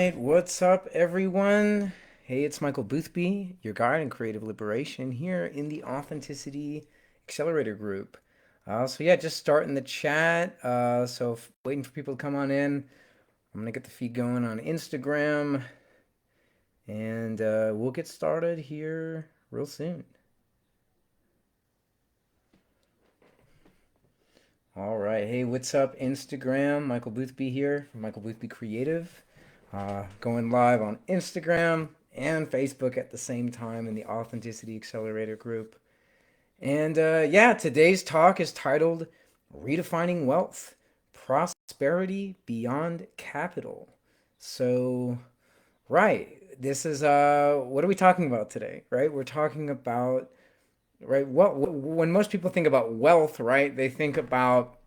right, what's up, everyone? Hey, it's Michael Boothby, your guide in creative liberation here in the Authenticity Accelerator group. Yeah, just starting the chat. Waiting for people to come on in. I'm gonna get the feed going on Instagram, and we'll get started here real soon. All right, hey, what's up, Instagram? Michael Boothby here from Michael Boothby Creative. Going live on Instagram and Facebook at the same time in the Authenticity Accelerator group. And yeah, today's talk is titled Redefining Wealth Prosperity Beyond Capital. So, right, this is what are we talking about today, right? We're talking about, right, when most people think about wealth, right, they think about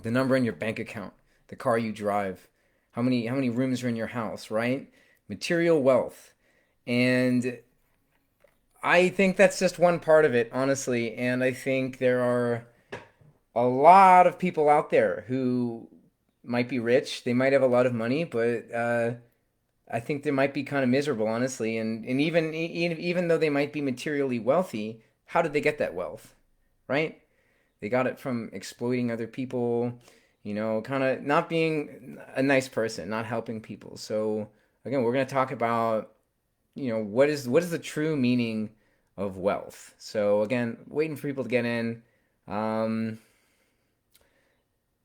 the number in your bank account, the car you drive, how many rooms are in your house, right? Material wealth. And I think that's just one part of it, honestly. And I think there are a lot of people out there who might be rich. They might have a lot of money, but I think they might be kind of miserable, honestly. And even though they might be materially wealthy, how did they get that wealth, right? They got it from exploiting other people, kind of not being a nice person, not helping people. So again, we're going to talk about, what is the true meaning of wealth. So again, waiting for people to get in. Um,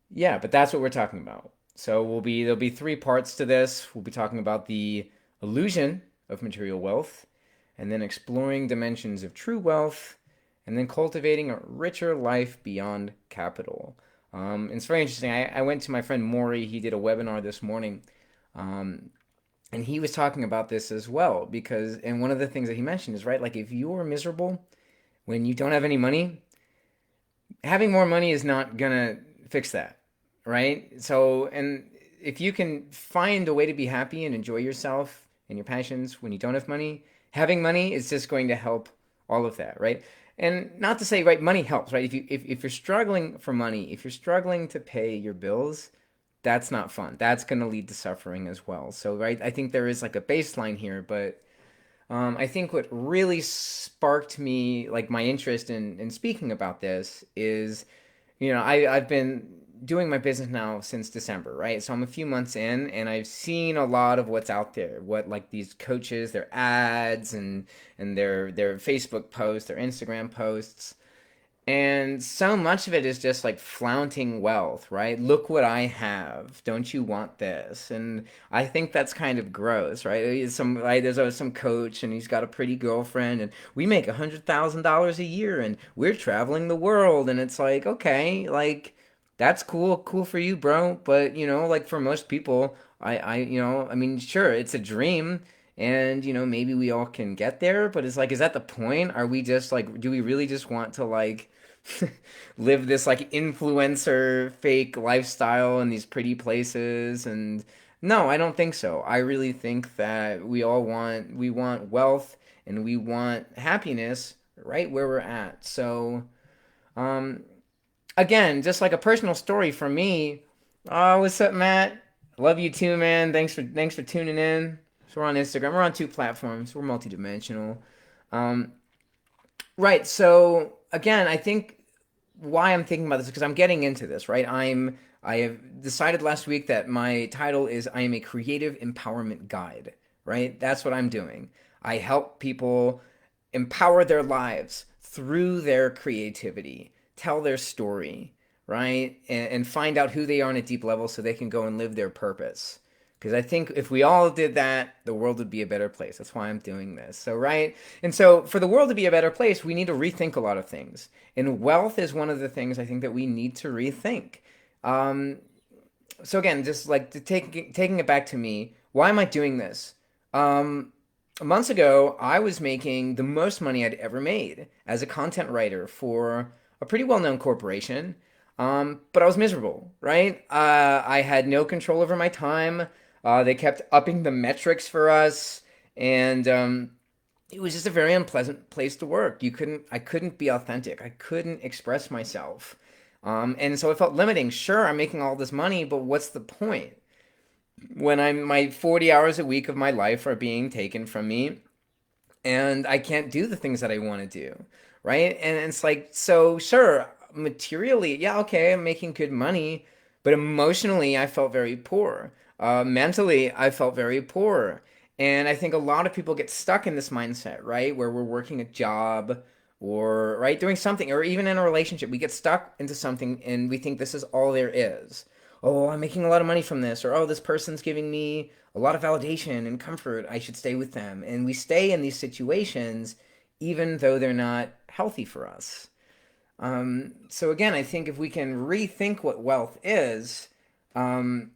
yeah, but that's what we're talking about. So there'll be three parts to this. We'll be talking about the illusion of material wealth, and then exploring dimensions of true wealth, and then cultivating a richer life beyond capital. It's very interesting. I went to my friend Maury. He did a webinar this morning, um, and he was talking about this as well. And one of the things that he mentioned is, right, like if you're miserable when you don't have any money, having more money is not gonna fix that, right? So, and if you can find a way to be happy and enjoy yourself and your passions when you don't have money, having money is just going to help all of that, right? And not to say, right, money helps, right? If you're struggling for money, if you're struggling to pay your bills, that's not fun. That's going to lead to suffering as well. So, right, I think there is like a baseline here, but I think what really sparked me, like my interest in speaking about this, is I've been doing my business now since December, right? So I'm a few months in, and I've seen a lot of what's out there, what like these coaches, their ads and their Facebook posts, their Instagram posts. And so much of it is just like flaunting wealth, right? Look what I have. Don't you want this? And I think that's kind of gross, right? There's some coach and he's got a pretty girlfriend and we make $100,000 a year and we're traveling the world and it's like, okay, like that's cool for you, bro. But like for most people, I mean, sure, it's a dream and maybe we all can get there, but it's like, is that the point? Are we just like, do we really just want to like live this like influencer fake lifestyle in these pretty places? And no, I don't think so. I really think that we want wealth and we want happiness right where we're at. So um again, just like a personal story for me. Oh, what's up, Matt? Love you too, man. Thanks for tuning in. So we're on Instagram. We're on two platforms. We're multidimensional. Um, right. So again, I think why I'm thinking about this is because I'm getting into this, right? I have decided last week that my title is I am a creative empowerment guide, right? That's what I'm doing. I help people empower their lives through their creativity, tell their story, right? And find out who they are on a deep level so they can go and live their purpose. Because I think if we all did that, the world would be a better place. That's why I'm doing this. So, right? And so, for the world to be a better place, we need to rethink a lot of things. And wealth is one of the things I think that we need to rethink. Um, so, again, just like taking it back to me, why am I doing this? Um, Months ago, I was making the most money I'd ever made as a content writer for a pretty well known corporation. But I was miserable, right? I had no control over my time. They kept upping the metrics for us, and it was just a very unpleasant place to work. I couldn't be authentic. I couldn't express myself. And so it felt limiting. Sure, I'm making all this money, but what's the point? when my 40 hours a week of my life are being taken from me and I can't do the things that I want to do, right? And it's like, so sure, materially, yeah, okay, I'm making good money, but emotionally, I felt very poor. Mentally, I felt very poor. And I think a lot of people get stuck in this mindset, right? Where we're working a job or, right, doing something, or even in a relationship, we get stuck into something and we think this is all there is. Oh, I'm making a lot of money from this, or oh, this person's giving me a lot of validation and comfort. I should stay with them. And we stay in these situations even though they're not healthy for us. So again, I think if we can rethink what wealth is, um,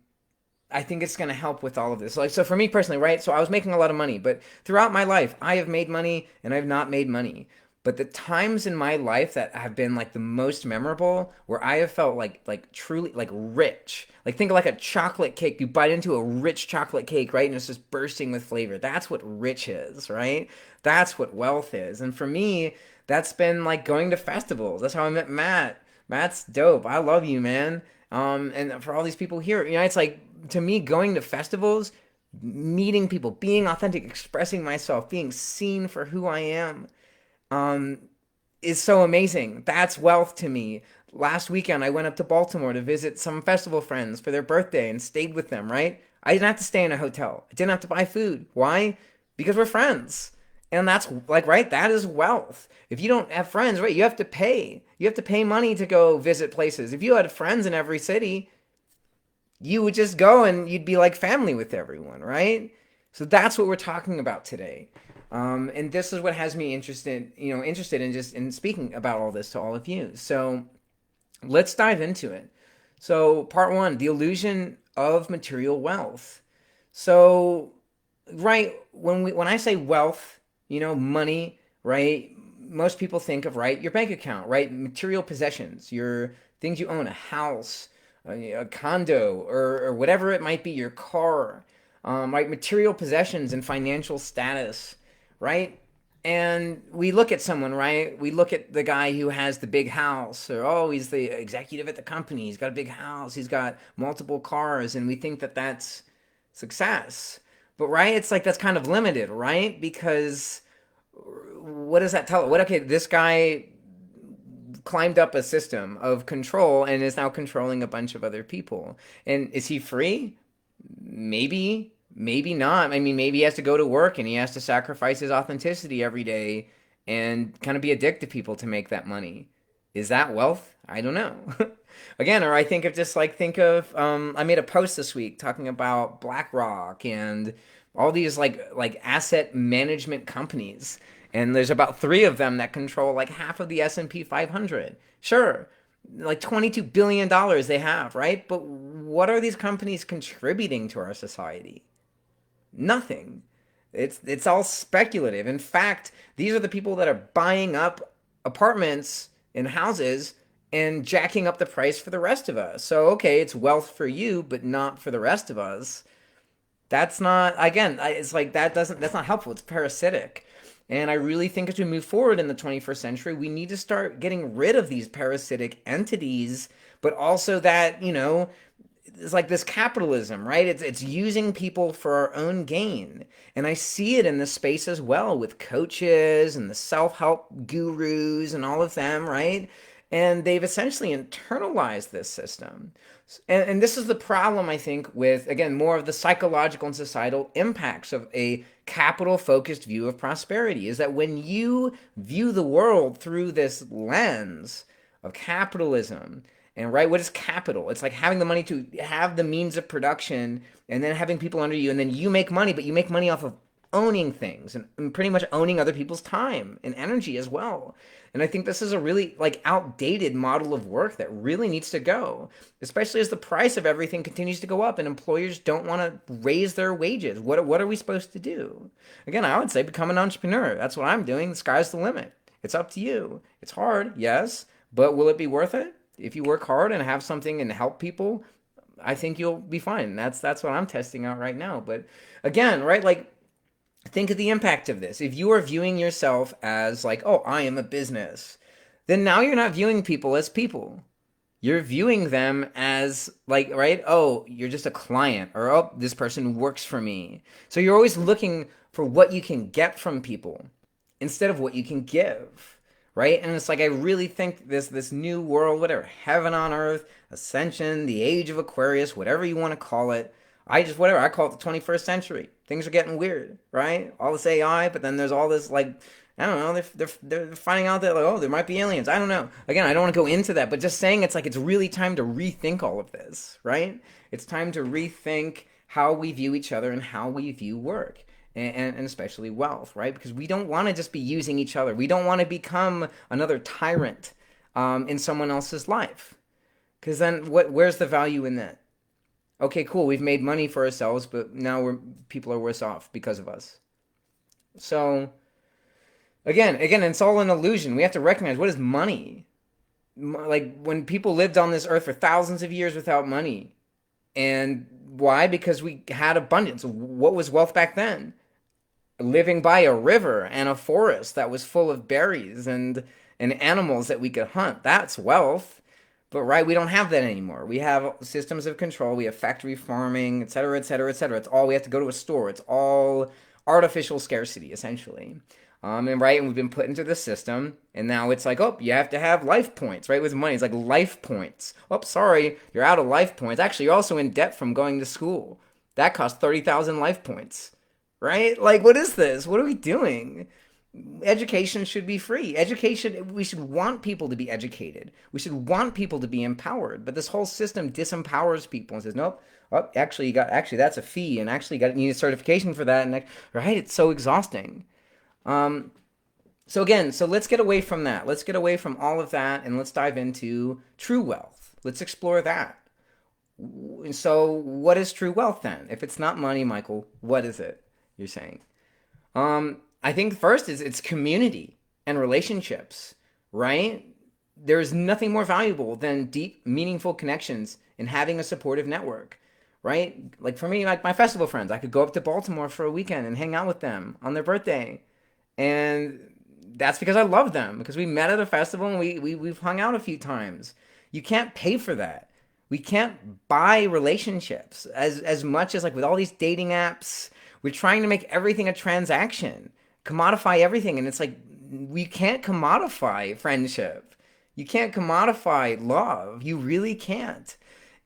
I think it's going to help with all of this. Like, so for me personally, right? So I was making a lot of money, but throughout my life, I have made money and I've not made money. But the times in my life that have been like the most memorable, where I have felt like truly like rich. Like think of like a chocolate cake. You bite into a rich chocolate cake, right? And it's just bursting with flavor. That's what rich is, right? That's what wealth is. And for me, that's been like going to festivals. That's how I met Matt. Matt's dope. I love you, man. And for all these people here, it's like to me going to festivals, meeting people, being authentic, expressing myself, being seen for who I am, um, is so amazing. That's wealth to me. Last weekend, I went up to Baltimore to visit some festival friends for their birthday and stayed with them, right? I didn't have to stay in a hotel. I didn't have to buy food. Why? Because we're friends. And that's like, right? That is wealth. If you don't have friends, right, you have to pay. You have to pay money to go visit places. If you had friends in every city, you would just go and you'd be like family with everyone, right? So that's what we're talking about today. And this is what has me interested in just in speaking about all this to all of you. So let's dive into it. So part one, the illusion of material wealth. So right when I say wealth, money, right? Most people think of right your bank account, right? Material possessions, your things you own, a house, a condo, or whatever it might be, your car, right? Material possessions and financial status, right? And we look at someone, right? We look at the guy who has the big house, or oh, he's the executive at the company. He's got a big house. He's got multiple cars, and we think that that's success. But right, it's like that's kind of limited, right? Because what does that tell? What okay, this guy climbed up a system of control and is now controlling a bunch of other people. And is he free? Maybe, maybe not. I mean, maybe he has to go to work and he has to sacrifice his authenticity every day and kind of be a dick to people to make that money. Is that wealth? I don't know. Again, or I think of just like think of I made a post this week talking about BlackRock and all these like asset management companies, and there's about three of them that control like half of the S&P 500. Sure, like $22 billion they have, right? But what are these companies contributing to our society? Nothing. It's all speculative. In fact, these are the people that are buying up apartments and houses and jacking up the price for the rest of us. So okay, it's wealth for you, but not for the rest of us. That's not, again, it's like that's not helpful. It's parasitic. And I really think as we move forward in the 21st century, we need to start getting rid of these parasitic entities, but also that, it's like this capitalism, right? It's using people for our own gain. And I see it in this space as well with coaches and the self-help gurus and all of them, right? And they've essentially internalized this system. And this is the problem, I think, with, again, more of the psychological and societal impacts of a capital focused view of prosperity is that when you view the world through this lens of capitalism, and right, what is capital? It's like having the money to have the means of production and then having people under you, and then you make money, but you make money off of owning things and pretty much owning other people's time and energy as well. And I think this is a really like outdated model of work that really needs to go, especially as the price of everything continues to go up and employers don't want to raise their wages. What are we supposed to do? Again, I would say become an entrepreneur. That's what I'm doing. The sky's the limit. It's up to you. It's hard, yes, but will it be worth it? If you work hard and have something and help people, I think you'll be fine. That's what I'm testing out right now. But again, right, like think of the impact of this. If you are viewing yourself as like, oh, I am a business, then now you're not viewing people as people. you're viewing them as like, right? Oh, you're just a client, or oh, this person works for me. So you're always looking for what you can get from people instead of what you can give, right? And it's like I really think this new world, whatever, heaven on earth, ascension, the age of Aquarius, whatever you want to call it. I just whatever I call it the 21st century. Things are getting weird, right? All this AI, but then there's all this like I don't know. They're finding out that like oh there might be aliens. I don't know. Again, I don't want to go into that, but just saying it's like it's really time to rethink all of this, right? It's time to rethink how we view each other and how we view work. And especially wealth, right? Because we don't want to just be using each other. We don't want to become another tyrant in someone else's life. Because then, where's the value in that? Okay, cool. We've made money for ourselves, but now people are worse off because of us. So again, it's all an illusion. We have to recognize what is money. Like when people lived on this earth for thousands of years without money, and why? Because we had abundance. What was wealth back then? Living by a river and a forest that was full of berries and animals that we could hunt. That's wealth. But right, we don't have that anymore. We have systems of control. We have factory farming, et cetera, et cetera, et cetera. It's all we have to go to a store. It's all artificial scarcity, essentially. And right, and we've been put into the system, and now it's like, oh, you have to have life points, right? With money, it's like life points. Oh, sorry, you're out of life points. Actually, you're also in debt from going to school. That costs 30,000 life points, right? Like, what is this? What are we doing? Education should be free. Education, we should want people to be educated. We should want people to be empowered. But this whole system disempowers people and says, nope. Oh, actually, that's a fee, and actually, you need a certification for that, and right, it's so exhausting. Um, so let's get away from that. Let's get away from all of that, and let's dive into true wealth. Let's explore that. So, what is true wealth then? If it's not money, Michael, what is it? You're saying? I think first is it's community and relationships, right? There's nothing more valuable than deep, meaningful connections and having a supportive network, right? Like for me, like my festival friends, I could go up to Baltimore for a weekend and hang out with them on their birthday. And that's because I love them, because we met at a festival and we've hung out a few times. You can't pay for that. We can't buy relationships as much as like with all these dating apps, we're trying to make everything a transaction, commodify everything, and it's like we can't commodify friendship. You can't commodify love. You really can't.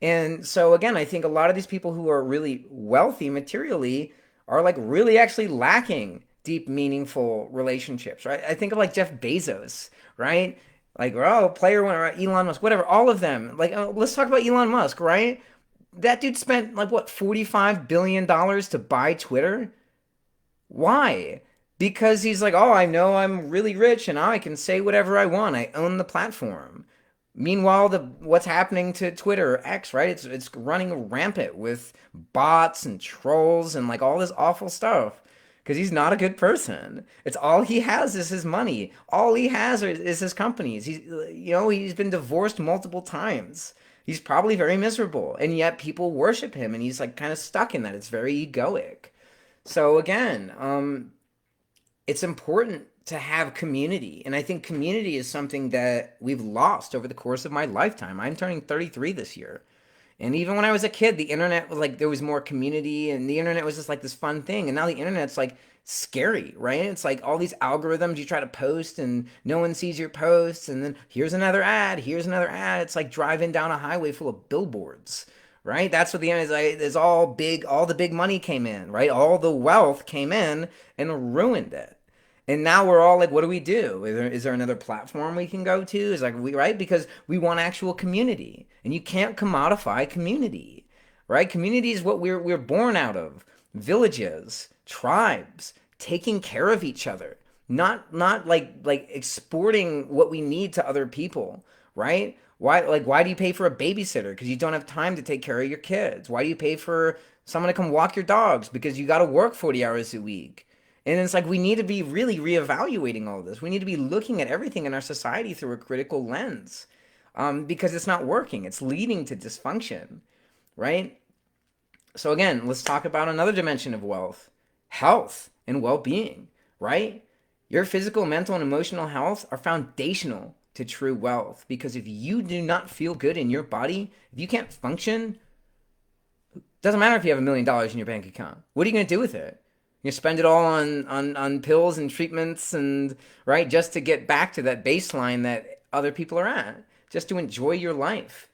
And so again, I think a lot of these people who are really wealthy materially are like really actually lacking deep, meaningful relationships, right? I think of like Jeff Bezos, right? Like, oh, player one, or Elon Musk, whatever, all of them. Like, let's talk about Elon Musk, right? That dude spent like what, $45 billion to buy Twitter? Why? Because he's like, oh, I know I'm really rich and I can say whatever I want. I own the platform. Meanwhile, the what's happening to Twitter or X, right? It's running rampant with bots and trolls and like all this awful stuff. Because he's not a good person. It's all he has is his money. All he has is his companies. He's been divorced multiple times. He's probably very miserable, and yet people worship him, and he's like kind of stuck in that. It's very egoic. So again, it's important to have community. And I think community is something that we've lost over the course of my lifetime. I'm turning 33 this year. And even when I was a kid, the internet was like there was more community and the internet was just like this fun thing. And now the internet's like scary, right? It's like all these algorithms you try to post and no one sees your posts. And then here's another ad, here's another ad. It's like driving down a highway full of billboards, right? That's what the end is like. There's all the big money came in, right? All the wealth came in and ruined it. And now we're all like, what do we do? Is there another platform we can go to? Is like we right because we want actual community, and you can't commodify community, right? Community is what we're born out of: villages, tribes, taking care of each other, not like exporting what we need to other people, right? Why do you pay for a babysitter? Because you don't have time to take care of your kids. Why do you pay for someone to come walk your dogs? Because you got to work 40 hours a week. And it's like we need to be really reevaluating all of this. We need to be looking at everything in our society through a critical lens, because it's not working. It's leading to dysfunction, right? So again, let's talk about another dimension of wealth: health and well-being, right? Your physical, mental, and emotional health are foundational to true wealth. Because if you do not feel good in your body, if you can't function, doesn't matter if you have $1 million in your bank account. What are you going to do with it? You spend it all on pills and treatments and right just to get back to that baseline that other people are at, just to enjoy your life.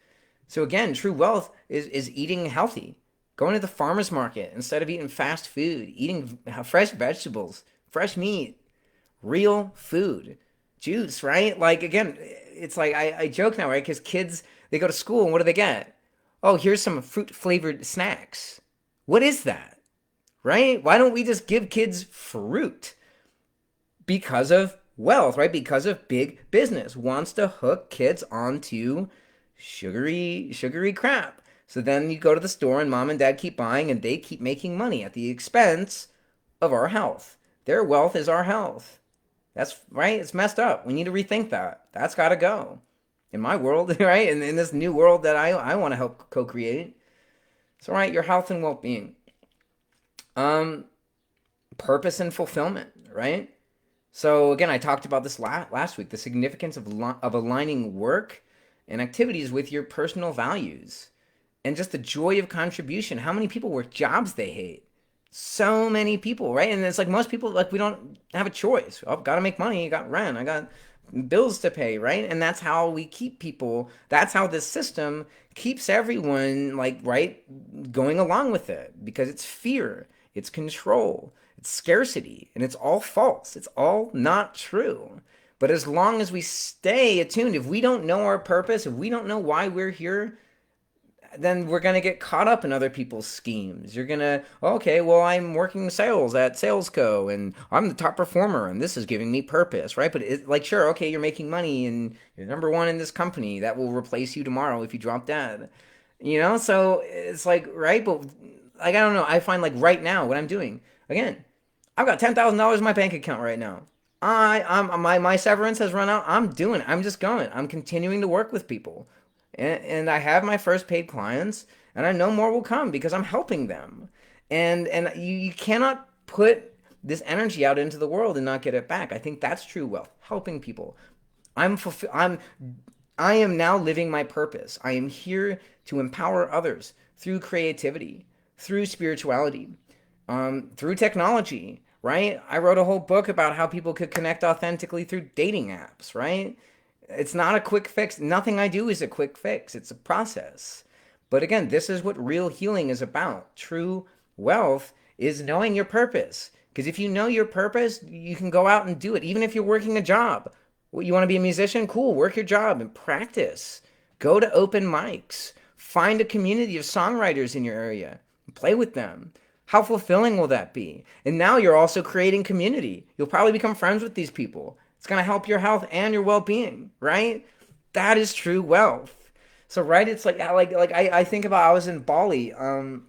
So again, true wealth is eating healthy, going to the farmer's market instead of eating fast food, eating fresh vegetables, fresh meat, real food, juice, right? Like again, it's like I joke now, right? Because kids, they go to school and what do they get? Oh, here's some fruit flavored snacks. What is that? Right? Why don't we just give kids fruit? Because of wealth, right? Because of big business wants to hook kids onto sugary crap. So then you go to the store and mom and dad keep buying and they keep making money at the expense of our health. Their wealth is our health. That's right. It's messed up. We need to rethink that. That's got to go. In my world, right? In this new world that I want to help co-create. So, right, your health and well-being. Um, Purpose and fulfillment, right? So again, I talked about this last week, the significance of aligning work and activities with your personal values and just the joy of contribution. How many people work jobs they hate? So many people, right? And it's like most people, like we don't have a choice. Oh, got to make money. I got rent. I got bills to pay, right? And that's how we keep people. That's how this system keeps everyone like right going along with it because it's fear, it's control, it's scarcity, and it's all false. It's all not true. But as long as we stay attuned, if we don't know our purpose, if we don't know why we're here, then we're going to get caught up in other people's schemes. You're going to, okay, well, I'm working sales at Salesco and I'm the top performer and this is giving me purpose, right? But it's like, sure, okay, you're making money and you're number one in this company. That will replace you tomorrow if you drop dead. So it's like, right? But like, I don't know. I find like right now what I'm doing, again, I've got $10,000 in my bank account right now. My severance has run out. I'm just going. I'm continuing to work with people and I have my first paid clients, and I know more will come because I'm helping them. And you cannot put this energy out into the world and not get it back. I think that's true wealth, helping people. I am now living my purpose. I am here to empower others through creativity, through spirituality, through technology, right? I wrote a whole book about how people could connect authentically through dating apps, right? It's not a quick fix. Nothing I do is a quick fix. It's a process. But again, this is what real healing is about. True wealth is knowing your purpose. Because if you know your purpose, you can go out and do it, even if you're working a job. You want to be a musician? Cool, work your job and practice. Go to open mics. Find a community of songwriters in your area. Play with them. How fulfilling will that be? And now you're also creating community. You'll probably become friends with these people. It's going to help your health and your well-being, right? That is true wealth. So, right, it's like I think about I was in Bali a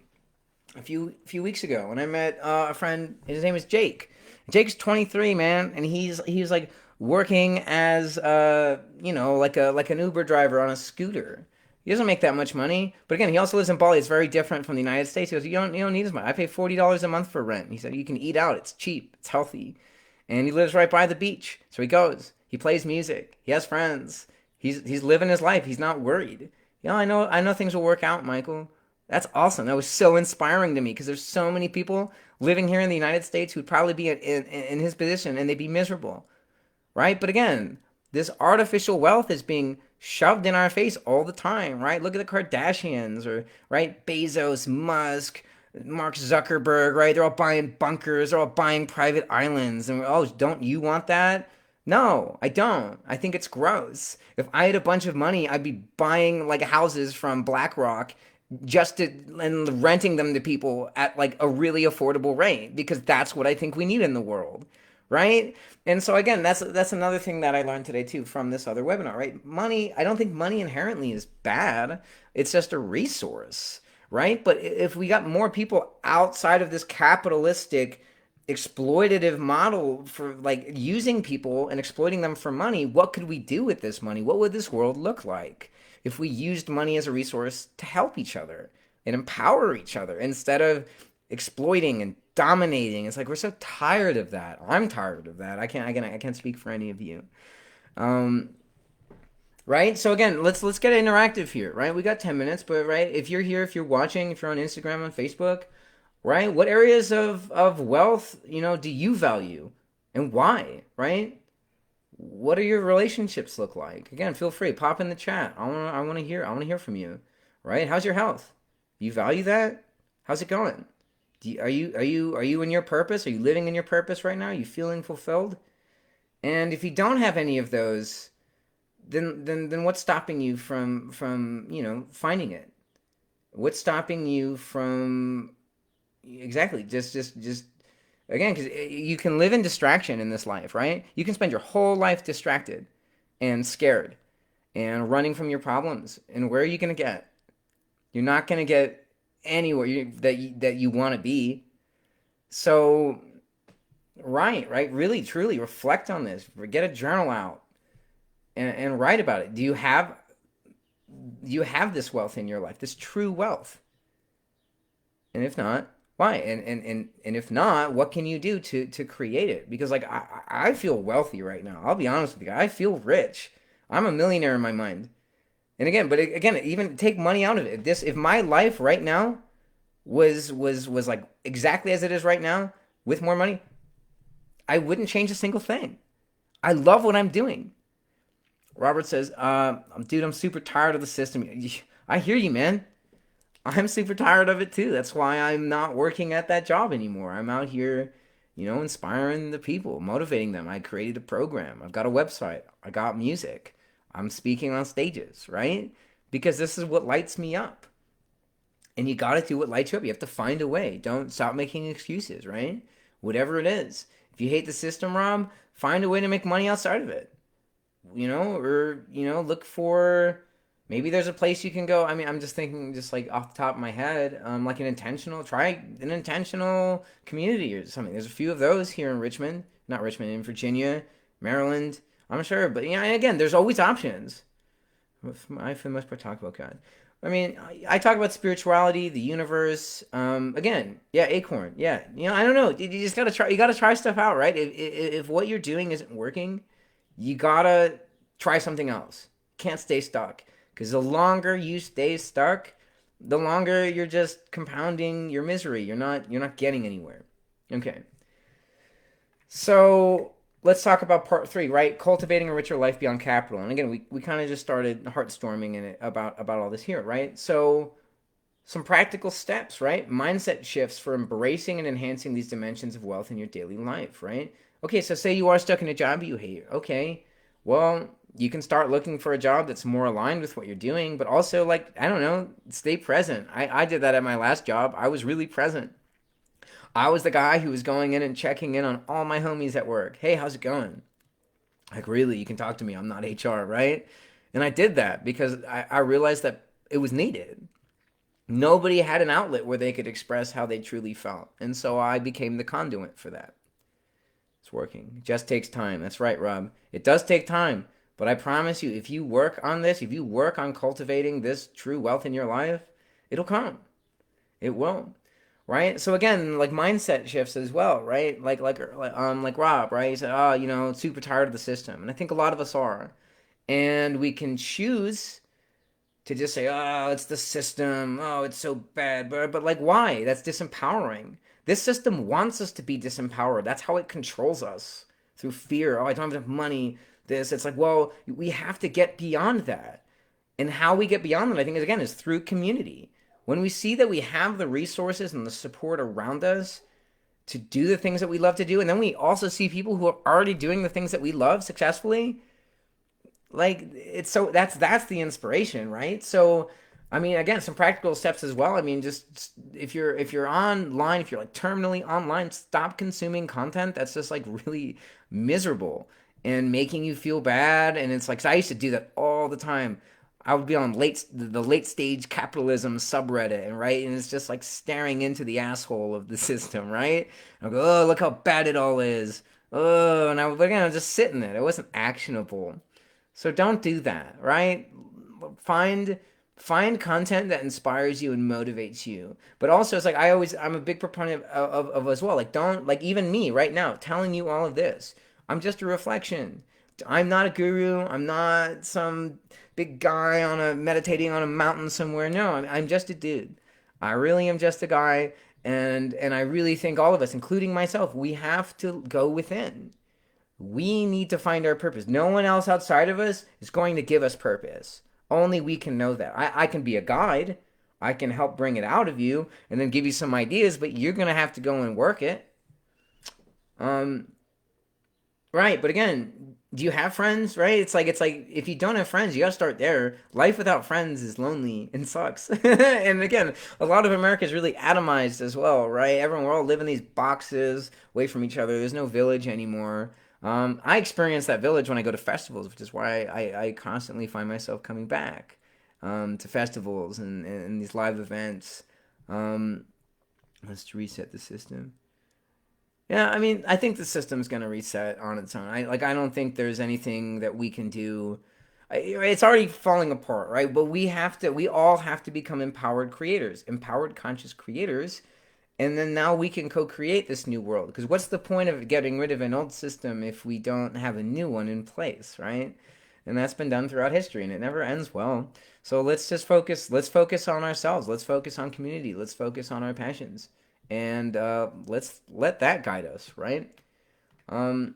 few weeks ago and I met a friend. His name is Jake. Jake's 23, man, and he's like working as like an Uber driver on a scooter. He doesn't make that much money, but again, he also lives in Bali. It's very different from the United States. He goes, you don't need as much. I pay $40 a month for rent. He said you can eat out. It's cheap. It's healthy, and he lives right by the beach. So he goes. He plays music. He has friends. He's living his life. He's not worried. I know things will work out, Michael. That's awesome. That was so inspiring to me because there's so many people living here in the United States who'd probably be in his position and they'd be miserable, right? But again, this artificial wealth is being shoved in our face all the time, right? Look at the Kardashians or right Bezos, Musk, Mark Zuckerberg, right? They're all buying bunkers, they're all buying private islands, and oh, don't you want that? No, I don't. I think it's gross. If I had a bunch of money, I'd be buying like houses from BlackRock just to and renting them to people at like a really affordable rate because that's what I think we need in the world, right? And so again, that's another thing that I learned today too from this other webinar, right? Money, I don't think money inherently is bad. It's just a resource, right? But if we got more people outside of this capitalistic exploitative model for like using people and exploiting them for money, what could we do with this money? What would this world look like if we used money as a resource to help each other and empower each other instead of exploiting and dominating? It's like we're so tired of that. I'm tired of that. I can't speak for any of you. Um, Right? So again, let's get interactive here, right? We got 10 minutes, but right, if you're here, if you're watching, if you're on Instagram, on Facebook, right? What areas of wealth, do you value and why, right? What do your relationships look like? Again, feel free, pop in the chat. I want to hear from you, right? How's your health? You value that? How's it going? Are you in your purpose? Are you living in your purpose right now? Are you feeling fulfilled? And if you don't have any of those, then what's stopping you from finding it? What's stopping you from exactly just again, because you can live in distraction in this life, right? You can spend your whole life distracted and scared and running from your problems. And where are you going to get? You're not going to get anywhere that you want to be. So, right, really, truly reflect on this. Get a journal out and write about it. Do you have this wealth in your life? This true wealth? And if not, why? And if not, what can you do to create it? Because like I feel wealthy right now. I'll be honest with you. I feel rich. I'm a millionaire in my mind. And again, but again, even take money out of it. This if my life right now was like exactly as it is right now with more money, I wouldn't change a single thing. I love what I'm doing. Robert says, dude, I'm super tired of the system. I hear you, man. I'm super tired of it too. That's why I'm not working at that job anymore. I'm out here, inspiring the people, motivating them. I created a program. I've got a website. I got music. I'm speaking on stages, right? Because this is what lights me up. And you got to do what lights you up. You have to find a way. Don't stop making excuses, right? Whatever it is. If you hate the system, Rob, find a way to make money outside of it. Or look for maybe there's a place you can go. I mean, I'm just thinking, just like off the top of my head, like try an intentional community or something. There's a few of those here in Richmond, not Richmond, in Virginia, Maryland. I'm sure, but and again, there's always options. I, for the most part, talk about God. I mean, I talk about spirituality, the universe. Again, yeah, acorn. Yeah, I don't know. You just gotta try. You gotta try stuff out, right? If what you're doing isn't working, you gotta try something else. Can't stay stuck. Because the longer you stay stuck, the longer you're just compounding your misery. You're not getting anywhere. Okay. So let's talk about part three, right? Cultivating a richer life beyond capital. And again, we kind of just started heartstorming in it about all this here, right? So some practical steps, right? Mindset shifts for embracing and enhancing these dimensions of wealth in your daily life, right? Okay, so say you are stuck in a job you hate. Okay, well, you can start looking for a job that's more aligned with what you're doing, but also, like, I don't know, stay present. I did that at my last job. I was really present. I was the guy who was going in and checking in on all my homies at work. Hey, how's it going? Like, really, you can talk to me. I'm not HR, right? And I did that because I realized that it was needed. Nobody had an outlet where they could express how they truly felt. And so I became the conduit for that. It's working. It just takes time. That's right, Rob. It does take time. But I promise you, if you work on this, if you work on cultivating this true wealth in your life, it'll come. It will. Right? So again, like mindset shifts as well, right? Like Rob, right? He said, "Oh, super tired of the system." And I think a lot of us are. And we can choose to just say, "Oh, it's the system. Oh, it's so bad." But like, why? That's disempowering. This system wants us to be disempowered. That's how it controls us through fear. Oh, I don't have enough money. This. It's like, well, we have to get beyond that. And how we get beyond that, I think, is through community. When we see that we have the resources and the support around us to do the things that we love to do, and then we also see people who are already doing the things that we love successfully, like it's so that's the inspiration, right? So I mean, again, some practical steps as well. I mean, just if you're online, if you're like terminally online, stop consuming content that's just like really miserable and making you feel bad. And it's like, 'cause I used to do that all the time. I would be on the late stage capitalism subreddit, and right, and it's just like staring into the asshole of the system, right? I go, oh, look how bad it all is. Oh, and I was just sitting there. It wasn't actionable. So don't do that, right? Find find content that inspires you and motivates you. But also it's like I'm a big proponent of as well. Like don't like even me right now telling you all of this. I'm just a reflection. I'm not a guru. I'm not some big guy meditating on a mountain somewhere. No, I'm just a dude. I really am just a guy, and I really think all of us, including myself, we have to go within. We need to find our purpose. No one else outside of us is going to give us purpose. Only we can know that. I can be a guide. I can help bring it out of you and then give you some ideas, but you're going to have to go and work it. Um, Right, but again, do you have friends? Right? It's like if you don't have friends, you got to start there. Life without friends is lonely and sucks. And again, a lot of America is really atomized as well, right? Everyone, we're all living in these boxes away from each other. There's no village anymore. I experience that village when I go to festivals, which is why I constantly find myself coming back to festivals and these live events. Um, let's reset the system. Yeah, I mean, I think the system's going to reset on its own. I don't think there's anything that we can do. It's already falling apart, right? But we all have to become empowered creators, empowered conscious creators, and then now we can co-create this new world. Because what's the point of getting rid of an old system if we don't have a new one in place, right? And that's been done throughout history, and it never ends well. So let's just focus. Let's focus on ourselves. Let's focus on community. Let's focus on our passions, and let's let that guide us, right? Um,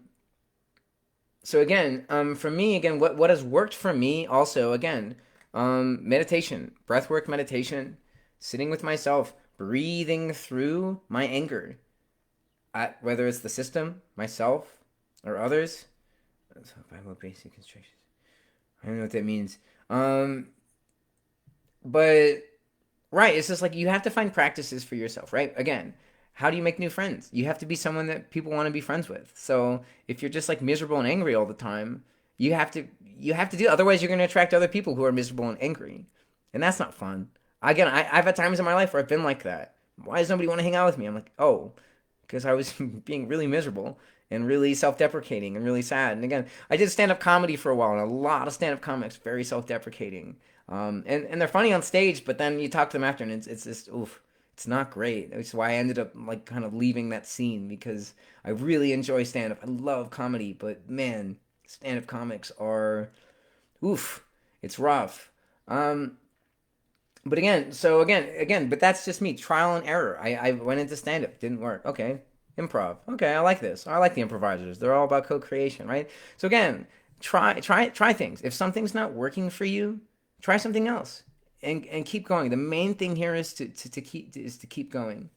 so again, for me, again, what has worked for me also, again, meditation, breathwork meditation, sitting with myself, breathing through my anger, whether it's the system, myself, or others. So Bible basic instructions. I don't know what that means. But right, it's just like you have to find practices for yourself, right? Again, how do you make new friends? You have to be someone that people want to be friends with. So if you're just like miserable and angry all the time, you have to do. Otherwise, you're going to attract other people who are miserable and angry, and that's not fun. Again, I've had times in my life where I've been like that. Why does nobody want to hang out with me? I'm like, oh, because I was being really miserable and really self-deprecating and really sad. And again, I did stand-up comedy for a while, and a lot of stand-up comics very self-deprecating. And they're funny on stage, but then you talk to them after, and it's just oof, it's not great. Which is why I ended up like kind of leaving that scene because I really enjoy stand-up. I love comedy, but man, stand-up comics are oof, it's rough. Um, but again, but that's just me, trial and error. I went into stand up, didn't work. Okay, improv. Okay, I like this. I like the improvisers. They're all about co-creation, right? So again, try things. If something's not working for you, try something else, and keep going. The main thing here is to keep going.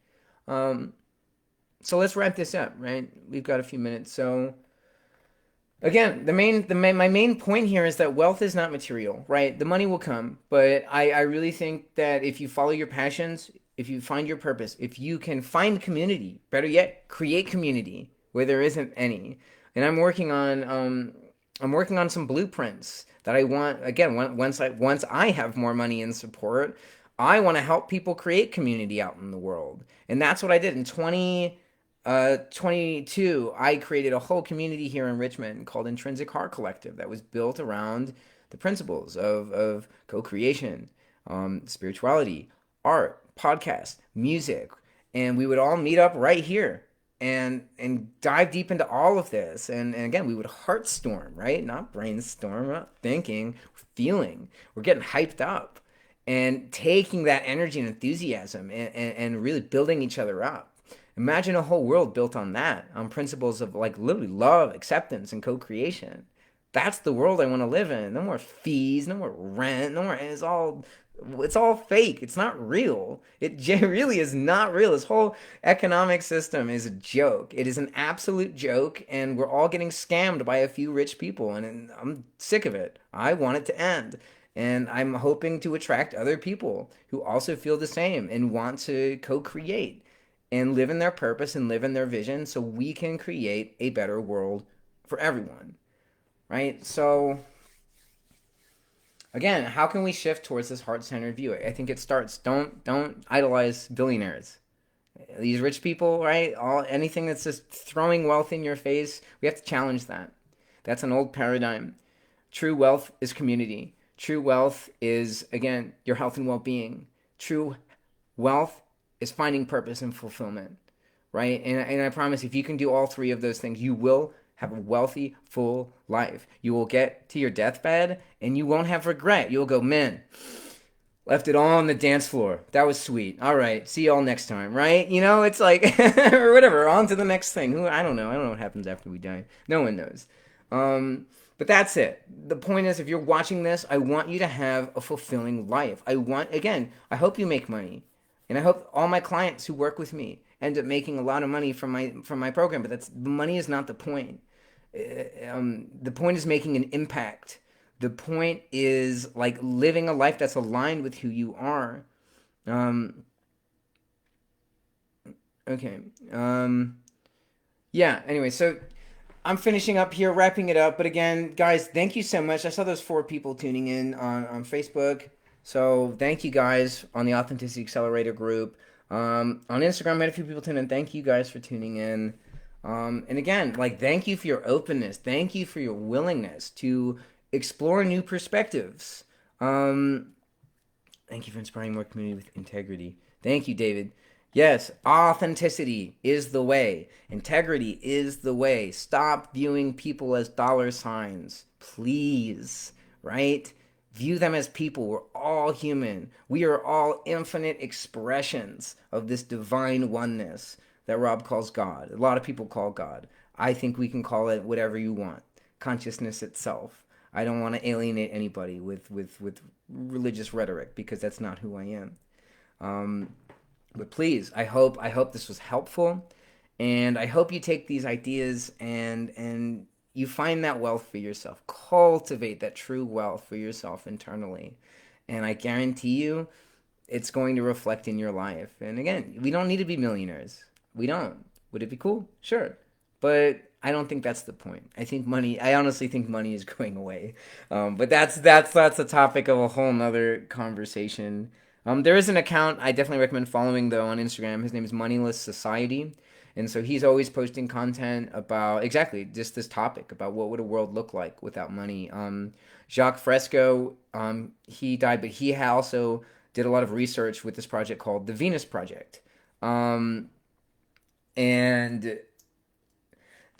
Um, so let's wrap this up, right? We've got a few minutes, so again, my main point here is that wealth is not material, right? The money will come, but I really think that if you follow your passions, if you find your purpose, if you can find community, better yet, create community where there isn't any. And I'm working on some blueprints that I want again once I have more money and support, I want to help people create community out in the world. And that's what I did in 22. I created a whole community here in Richmond called Intrinsic Heart Collective that was built around the principles of co-creation, spirituality, art, podcast, music, and we would all meet up right here and dive deep into all of this. And again, we would heartstorm, right? Not brainstorm, we're not thinking, we're feeling, we're getting hyped up and taking that energy and enthusiasm and really building each other up. Imagine a whole world built on that, on principles of like literally love, acceptance, and co-creation. That's the world I want to live in. No more fees, no more rent, no more. It's all fake. It's not real. It really is not real. This whole economic system is a joke. It is an absolute joke, and we're all getting scammed by a few rich people, and I'm sick of it. I want it to end. And I'm hoping to attract other people who also feel the same and want to co-create and live in their purpose and live in their vision so we can create a better world for everyone, right? So again, how can we shift towards this heart-centered view? I think it starts don't idolize billionaires. These rich people, right? All anything that's just throwing wealth in your face, we have to challenge that. That's an old paradigm. True wealth is community. True wealth is again your health and well-being. True wealth is finding purpose and fulfillment, right? And I promise if you can do all three of those things, you will have a wealthy, full life. You will get to your deathbed and you won't have regret. You'll go, man, left it all on the dance floor. That was sweet. All right, see y'all next time, right? You know, it's like, or whatever, on to the next thing. Who, I don't know. I don't know what happens after we die. No one knows. But that's it. The point is, if you're watching this, I want you to have a fulfilling life. Again, I hope you make money. And I hope all my clients who work with me end up making a lot of money from my program. But money is not the point. The point is making an impact. The point is like living a life that's aligned with who you are. Um, okay. Yeah. Anyway, so I'm finishing up here, wrapping it up. But again, guys, thank you so much. I saw those 4 people tuning in on Facebook. So thank you guys on the Authenticity Accelerator group. On Instagram, I had a few people tune in. Thank you guys for tuning in. And again, like, thank you for your openness. Thank you for your willingness to explore new perspectives. Um, Thank you for inspiring more community with integrity. Thank you, David. Yes, authenticity is the way. Integrity is the way. Stop viewing people as dollar signs, please, right? View them as people. We're all human. We are all infinite expressions of this divine oneness that Rob calls God. A lot of people call God. I think we can call it whatever you want. Consciousness itself. I don't want to alienate anybody with religious rhetoric because that's not who I am. Um, but please, I hope this was helpful, and I hope you take these ideas and you find that wealth for yourself. Cultivate that true wealth for yourself internally, and I guarantee you, it's going to reflect in your life. And again, we don't need to be millionaires. We don't. Would it be cool? Sure. But I don't think that's the point. I honestly think money is going away. But that's a topic of a whole nother conversation. There is an account I definitely recommend following though on Instagram. His name is Moneyless Society. And so he's always posting content about exactly just this topic about what would a world look like without money. Jacques Fresco, he died, but he also did a lot of research with this project called the Venus Project. Um, and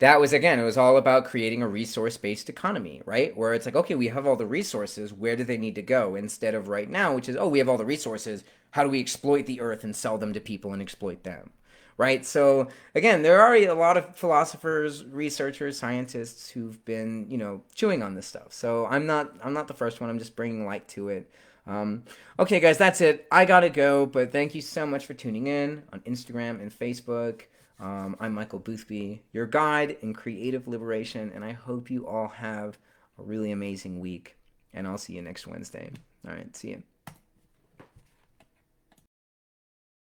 that was, again, it was all about creating a resource-based economy, right? Where it's like, okay, we have all the resources, where do they need to go? Instead of right now, which is, oh, we have all the resources, how do we exploit the earth and sell them to people and exploit them? Right? So again, there are a lot of philosophers, researchers, scientists who've been, chewing on this stuff. So I'm not the first one. I'm just bringing light to it. Okay, guys, that's it. I gotta go, but thank you so much for tuning in on Instagram and Facebook. I'm Michael Boothby, your guide in creative liberation, and I hope you all have a really amazing week. And I'll see you next Wednesday. All right, see you.